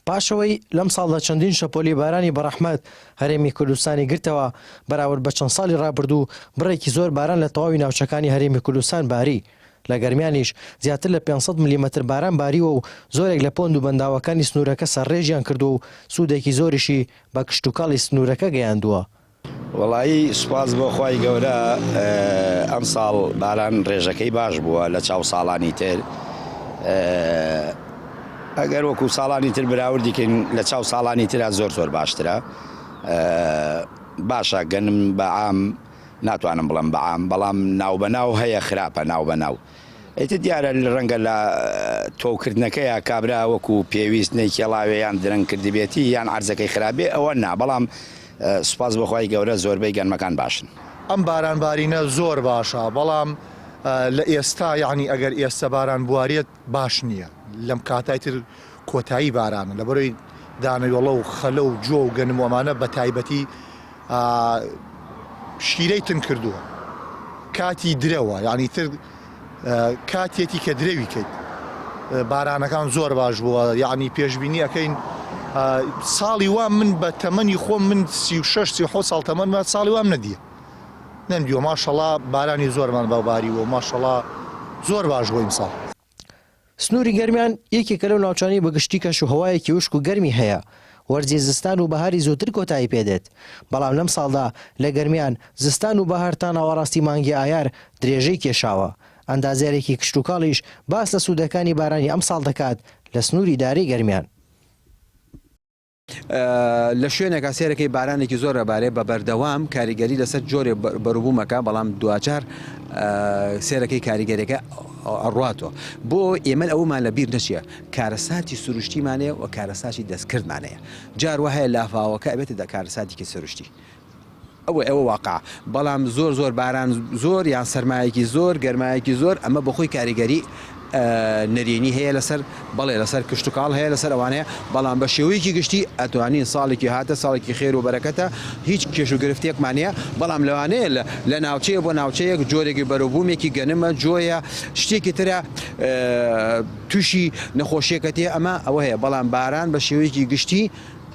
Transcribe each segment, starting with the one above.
پاشەوەی لەم ساڵدا چەندین شەپۆلی بارانی بەڕەحمەت هەرێمی کوردستانی گرتەوە بەراورد بە چەند ساڵی ڕابردوو بڕێکی زۆر باران لە تەواوی ناوچەکانی هەرێمی کوردستان باری. لە گەرمیانیش زیاتر لە 500 میلیمەتر باران باریوە و زۆرێک لە پۆند و بەنداوەکانی سنوورەکە سەرڕێژیان کردو و سوودێکی زۆریشی بە کشتتوکاڵی سنوورەکە گەیاندووە. وڵایی سوپاس بۆ خی گەورە ئەم ساڵ باران ڕێژەکەی باش بووە لە چاو ساڵانی تر. ئەگەر وەکو ساڵانی تر براوردیکەین لە چاو ساڵانی تررا زۆر باشترە. باشە گەنم بەعام ناتوانم بڵم بەعام، بەڵام ناوبەناو هەیە خراپە ناوبەناو. ئیتر دیارە ڕەنگە لە تۆکردنەکەیە کابرا وەکو پێویست نەی کێڵاوێ یان درەنگ کردبێتی یان عەرزەکەی خراپێ ئەوە نا، بەڵام سوپاس بەخوای گەورە زۆربەی گەنمەکان باشن. ئەم بارانبارینە زۆر باشە، بەڵام لە ئێستا یعنی ئەگەر ئێستا باران بوارێت باش نییە. لەم کاتای تر کۆتایی بارانە لەبەرەوەی دانەوێڵە و خەلە و جۆ و گەنم ئەمانە بە تایبەتی شیرەی تن کردووە، کاتی درەوە، یعنی تر کاتێتی کە درەوی کەیت بارانەکان زۆر باش بووە. یعنی پێشبینی ئەەکەین ساڵی وام من بە تەمەنی خۆم من 36-37 ساڵ تەمەن ساڵی وام نەدیە نەمدیوە. ماشەڵڵا بارانی زۆرمان بەوباریوە، ماشەڵڵا زۆر باش بووە ئیمساڵ. سنووری گەرمیان یەکێکە لەو ناوچانی بەگشتی کەشوهەوایەکی وشک و گەرمی هەیە. وەرزی زستان و بەهاری زووتر کۆتایی پێدێت، بەڵام لەم ساڵدا لە گەرمیان زستان و بەهار تا ناوەڕاستی مانگی ئایار درێژەی کێشاوە. ئەندازیارێکی کشتتوکاڵیش باس لە سوودەکانی بارانی ئەم ساڵ دەکات لە سنووری دارەی گەرمیان. لە شوێنێکا سێرەکەی بارانێکی زۆر ڕێبارێ بە بەردەوام کاریگەری لەسەر جۆرێ بەروبوومەکە، بەڵام دوجار سێرەکەی کاریگەریەکە ئەڕاتەوە. بۆ ئێمە ئەومان لە بیر نەچیە کارەساتی سروشتیمانەیە و کارەساتی دەستکردمانەیە. جار وهەیە لافاوەکە ئەبێتە دە کارەساتێکی سروشتی، ئەوە واقع. بەڵام زۆر باران زۆر یان سەرمایەکی زۆر گەرمایەکی زۆر ئەمە بەخۆی کاریگەری نەرێنی هەیە لەسەر بەڵێ لەسەر کشتتوکاڵ هەیە لەسەر ئەوانەیە، بەڵام بە شێوەیەکی گشتی ئەتوانین ساڵێکی هاتە ساڵێکی خێر و بەرەکەتە هیچ کێش و گرفتێکمانەیە. بەڵام لەوانەیە لە ناوچەیە بۆ ناوچەیەک جۆرێکی بەروبوومێکی گەنمە جۆیە شتێکی ترە تووشی نەخۆشیەکەتێ ئەمە ئەوە هەیە. بەڵام باران بە شێوەیەکی گشتی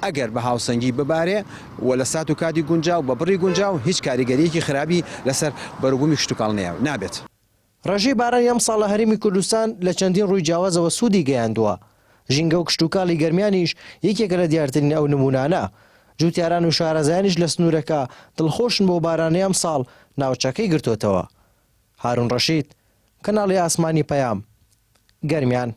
ئەگەر بە هاوسەنگی ببارێ و لە سات و کاتی گونجاو بە بڕی گونجاو هیچ کاریگەریەکی خراپی لەسەر بەروبوومی کشتتوکاڵ نابێت. ڕێژەی بارانی ئەم ساڵ لە هەرێمی کوردستان لە چەندین ڕووی جیاوازەوە سوودی گەیاندووە. ژینگە و کشتتوکاڵی گەرمیانیش یەکێکە لە دیارترین ئەو نمونانە. جوتیاران و شارەزایانیش لە سنوورەکە دڵخۆشن بۆ بارانەی ئەم ساڵ ناوچەکەی گرتوتەوە. هارون ڕەشید، کەناڵی ئاسمانی پەیام، گەرمیان.